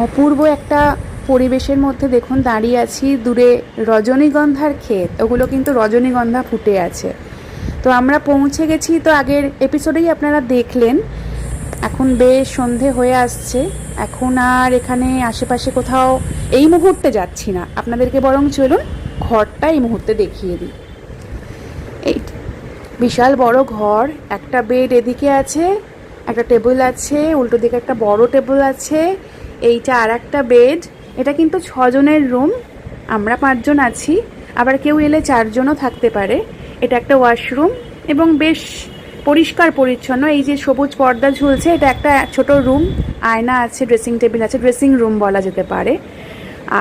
অপূর্ব একটা পরিবেশের মধ্যে দেখুন দাঁড়িয়ে আছি। দূরে রজনীগন্ধার ক্ষেত, ওগুলো কিন্তু রজনীগন্ধা ফুটে আছে। তো আমরা পৌঁছে গেছি, তো আগের এপিসোডেই আপনারা দেখলেন। এখন বেশ সন্ধে হয়ে আসছে। এখন আর এখানে আশেপাশে কোথাও এই মুহূর্তে যাচ্ছি না, আপনাদেরকে বরং চলুন ঘরটা এই মুহূর্তে দেখিয়ে দিই। এই বিশাল বড় ঘর, একটা বেড এদিকে আছে, একটা টেবিল আছে, উল্টো দিকে একটা বড় টেবিল আছে, এইটা আর একটা বেড। এটা কিন্তু 6 জনের রুম, আমরা 5 জন আছি, আবার কেউ এলে 4 জনও থাকতে পারে। এটা একটা ওয়াশরুম এবং বেশ পরিষ্কার পরিচ্ছন্ন। এই যে সবুজ পর্দা ঝুলছে, এটা একটা ছোট রুম, আয়না আছে, ড্রেসিং টেবিল আছে, ড্রেসিং রুম বলা যেতে পারে।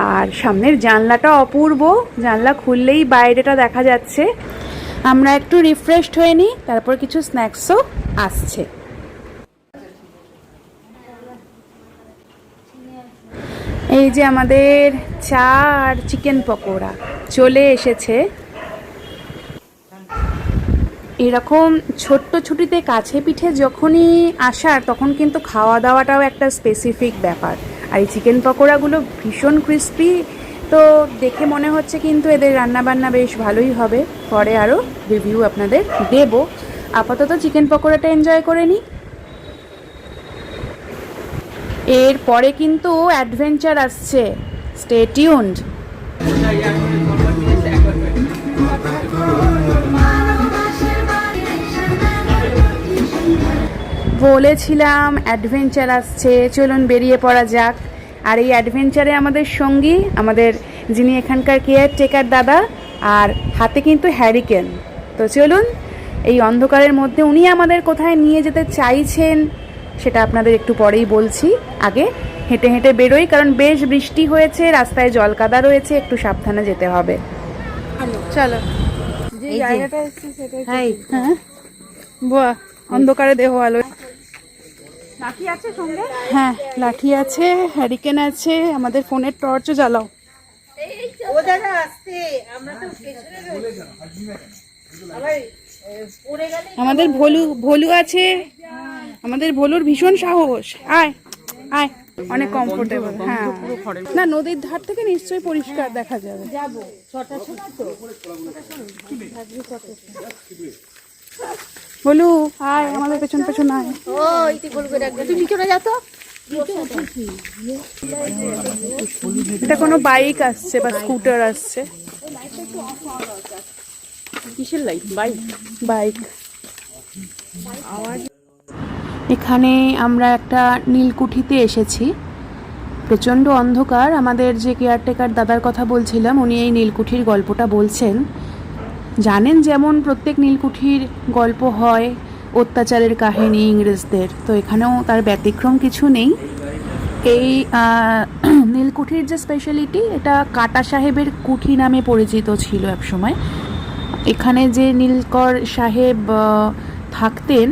আর সামনের জানলাটা অপূর্ব, জানলা খুললেই বাইরেটা দেখা যাচ্ছে। আমরা একটু রিফ্রেশড হয়ে নিই, তারপর কিছু স্ন্যাক্সও আসছে। এই যে আমাদের চা আর চিকেন পকোড়া চলে এসেছে। এরকম ছোট্ট ছুটিতে কাছে পিঠে যখনই আসার, তখন কিন্তু খাওয়া দাওয়াটাও একটা স্পেসিফিক ব্যাপার। আর এই চিকেন পকোড়াগুলো ভীষণ ক্রিস্পি, তো দেখে মনে হচ্ছে কিন্তু এদের রান্নাবান্না বেশ ভালোই হবে। পরে আরও রিভিউ আপনাদের দেব। আপাতত চিকেন পকোড়াটা এনজয় করে নিই। এরপরে কিন্তু অ্যাডভেঞ্চার আসছে, স্টে টিউনড। বলেছিলাম অ্যাডভেঞ্চার আসছে, চলুন বেরিয়ে পড়া যাক। আর এই অ্যাডভেঞ্চারে আমাদের সঙ্গী, আমাদের যিনি এখানকার কেয়ারটেকার দাদা, আর হাতে কিন্তু হ্যারিকেন। তো চলুন, এই অন্ধকারের মধ্যে উনি আমাদের কোথায় নিয়ে যেতে চাইছেন সেটা আপনাদের একটু পরেই বলছি। আগে হেঁটে হেঁটে বেরোই, কারণ বেশ বৃষ্টি হয়েছে, রাস্তায় জল কাদা রয়েছে, একটু সাবধানে যেতে হবে। চলো, যে জায়গাটা এসেছি সেটাই। হ্যাঁ, বাহ, অন্ধকারে দেহ আলো। লাঠি আছে সঙ্গে? হ্যাঁ, লাঠি আছে, হ্যারিকেন আছে, আমাদের ফোনের টর্চও জ্বালাও। ও দাদা আসছে, আমরা তো পেছনে রয়েছি। আমাদের ভোলু আছে, আমাদের ভোলুর ভীষণ সাহস। আয় আয়, অনেক কমফোর্টেবল। হ্যাঁ, না নদীর ধার থেকে নিশ্চয়ই পরিষ্কার দেখা যাবে। যাবো 6টার সময় তো। ভোলু আয়, আমাদের পেছন পেছন আয়। ও ইতি বলবে রাখবে, তুমি চলে যা তো। এটা কোনো বাইক আসছে বা স্কুটার আসছে। কিসের লাইট? বাইক। বাইক। এখানে আমরা একটা নীলকুঠিতে এসেছি। প্রচণ্ড অন্ধকার। আমাদের যে কেয়ারটেকার দাদার কথা বলছিলাম, উনি এই নীলকুঠির গল্পটা বলছেন। জানেন যেমন প্রত্যেক নীলকুঠির গল্প হয় অত্যাচারের কাহিনী ইংরেজদের, তো এখানেও তার ব্যতিক্রম কিছু নেই। এই নীলকুঠির যে স্পেশালিটি, এটা কাটা সাহেবের কুঠি নামে পরিচিত ছিল একসময়। এখানে যে নীলকর সাহেব থাকতেন,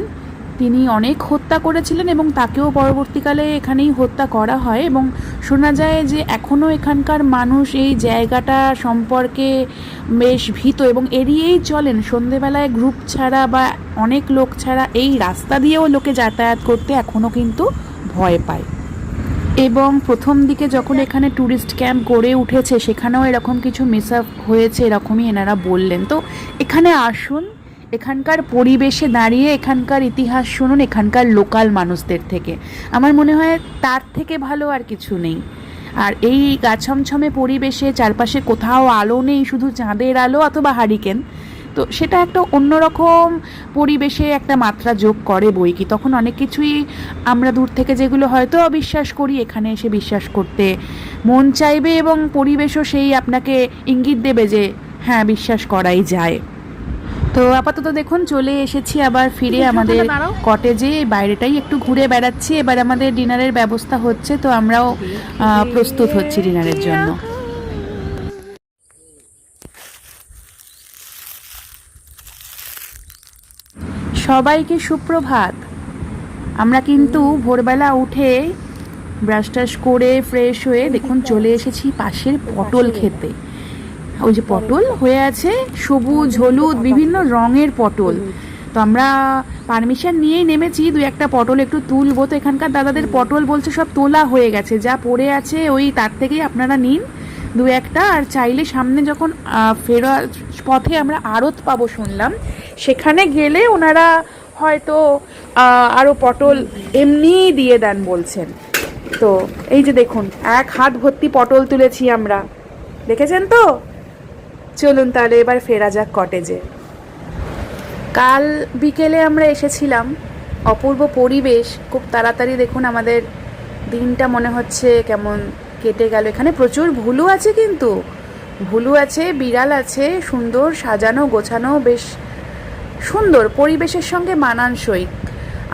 তিনি অনেক হত্যা করেছিলেন এবং তাকেও পরবর্তীকালে এখানেই হত্যা করা হয়। এবং শোনা যায় যে এখনও এখানকার মানুষ এই জায়গাটা সম্পর্কে বেশ ভীত এবং এড়িয়েই চলেন। সন্ধেবেলায় গ্রুপ ছাড়া বা অনেক লোক ছাড়া এই রাস্তা দিয়েও লোকে যাতায়াত করতে এখনও কিন্তু ভয় পায়। এবং প্রথম দিকে যখন এখানে ট্যুরিস্ট ক্যাম্প গড়ে উঠেছে, সেখানেও এরকম কিছু মিস আপ হয়েছে, এরকমই এনারা বললেন। তো এখানে আসুন, এখানকার পরিবেশে দাঁড়িয়ে এখানকার ইতিহাস শুনুন এখানকার লোকাল মানুষদের থেকে। আমার মনে হয় তার থেকে ভালো আর কিছু নেই। আর এই গাছমছমে পরিবেশে চারপাশে কোথাও আলো নেই, শুধু চাঁদের আলো অথবা হারিকেন, তো সেটা একটা অন্যরকম পরিবেশে একটা মাত্রা যোগ করে বই কি। তখন অনেক কিছুই আমরা দূর থেকে যেগুলো হয়তো অবিশ্বাস করি, এখানে এসে বিশ্বাস করতে মন চাইবে এবং পরিবেশও সেই আপনাকে ইঙ্গিত দেবে যে হ্যাঁ, বিশ্বাস করাই যায়। তো আপাতত দেখুন চলে এসেছি আবার ফিরে আমাদের কটেজে। বাইরেটাই একটু ঘুরে বেড়াচ্ছি। এবার আমাদের ডিনারের ব্যবস্থা হচ্ছে, তো আমরাও প্রস্তুত হচ্ছি ডিনারের জন্য। সবাইকে সুপ্রভাত। আমরা কিন্তু ভোরবেলা উঠে ব্রাশ টাশ করে ফ্রেশ হয়ে দেখুন চলে এসেছি পাশের পটল খেতে। ওই যে পটল হয়ে আছে, সবুজ হলুদ বিভিন্ন রঙের পটল। তো আমরা পারমিশন নিয়েই নেমেছি, দু একটা পটল একটু তুলবো। তো এখানকার দাদাদের পটল বলছে সব তোলা হয়ে গেছে, যা পড়ে আছে ওই তার থেকেই আপনারা নিন দু একটা। আর চাইলে সামনে যখন ফেরার পথে আমরা আড়ত পাবো শুনলাম, সেখানে গেলে ওনারা হয়তো আরও পটল এমনিই দিয়ে দেন বলছেন। তো এই যে দেখুন, এক হাত ভর্তি পটল তুলেছি আমরা, দেখেছেন তো। চলুন তাহলে এবার ফেরা যাক কটেজে। কাল বিকেলে আমরা এসেছিলাম, অপূর্ব পরিবেশ, খুব তাড়াতাড়ি দেখুন আমাদের দিনটা মনে হচ্ছে কেমন কেটে গেল। এখানে প্রচুর ভুলু আছে, কিন্তু ভুলু আছে, বিড়াল আছে, সুন্দর সাজানো গোছানো, বেশ সুন্দর পরিবেশের সঙ্গে মানানসই।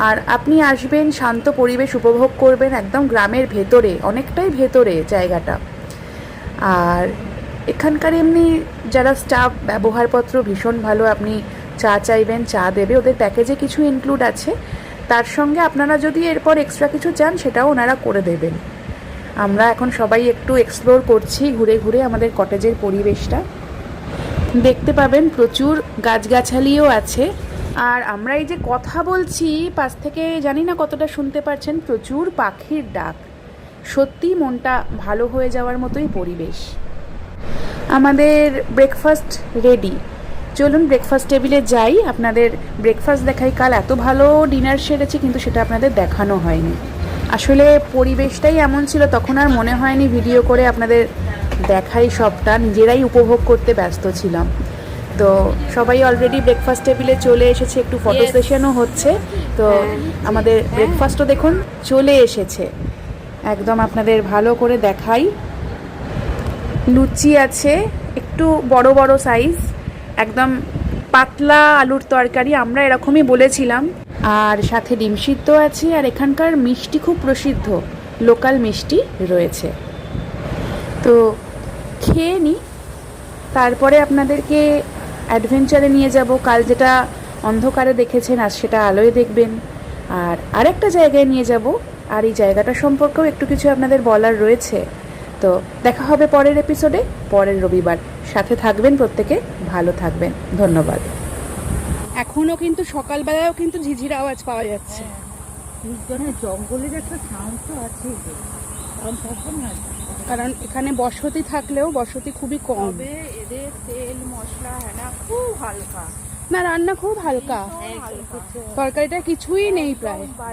আর আপনি আসবেন, শান্ত পরিবেশ উপভোগ করবেন, একদম গ্রামের ভেতরে, অনেকটাই ভেতরে জায়গাটা। আর এখানকার এমনি যারা স্টাফ, ব্যবহারপত্র ভীষণ ভালো। আপনি চা চাইবেন, চা দেবে, ওদের প্যাকেজে কিছু ইনক্লুড আছে। তার সঙ্গে আপনারা যদি এরপর এক্সট্রা কিছু চান সেটাও ওনারা করে দেবেন। আমরা এখন সবাই একটু এক্সপ্লোর করছি ঘুরে ঘুরে আমাদের কটেজের পরিবেশটা। দেখতে পাবেন প্রচুর গাছগাছালিও আছে। আর আমরা এই যে কথা বলছি, পাশ থেকে জানি না কতটা শুনতে পারছেন, প্রচুর পাখির ডাক। সত্যি মনটা ভালো হয়ে যাওয়ার মতোই পরিবেশ। আমাদের ব্রেকফাস্ট রেডি, চলুন ব্রেকফাস্ট টেবিলে যাই, আপনাদের ব্রেকফাস্ট দেখাই। কাল এত ভালো ডিনার সেরেছি, কিন্তু সেটা আপনাদের দেখানো হয়নি। আসলে পরিবেশটাই এমন ছিল, তখন আর মনে হয়নি ভিডিও করে আপনাদের দেখাই সবটা, নিজেরাই উপভোগ করতে ব্যস্ত ছিলাম। তো সবাই অলরেডি ব্রেকফাস্ট টেবিলে চলে এসেছে, একটু ফটো সেশনও হচ্ছে। তো আমাদের ব্রেকফাস্টও দেখুন চলে এসেছে, একদম আপনাদের ভালো করে দেখাই। লুচি আছে একটু বড় বড় সাইজ, একদম পাতলা আলুর তরকারি, আমরা এরকমই বলেছিলাম। আর সাথে ডিম সিদ্ধ আছে। আর এখানকার মিষ্টি খুব প্রসিদ্ধ, লোকাল মিষ্টি রয়েছে। তো খেয়ে নিই, তারপরে আপনাদেরকে অ্যাডভেঞ্চারে নিয়ে যাব। কাল যেটা অন্ধকারে দেখেছেন, আজ সেটা আলোয় দেখবেন। আর আরেকটা জায়গায় নিয়ে যাব, আর এই জায়গাটা সম্পর্কেও একটু কিছু আপনাদের বলার রয়েছে। তো দেখা হবে পরের এপিসোডে, পরের রবিবার। সাথে থাকবেন প্রত্যেকে, ভালো থাকবেন, ধন্যবাদ। এখনও কিন্তু সকালবেলাও কিন্তু ঝিঝির আওয়াজ পাওয়া যাচ্ছে। জঙ্গলের একটা সাউন্ড তো আছে, কারণ এখানে বসতি থাকলেও বসতি খুবই কম। এদের তেল মশলা হ্যাঁ খুব হালকা, না রান্না খুব হালকা, তরকারিটা কিছুই নেই প্রায়।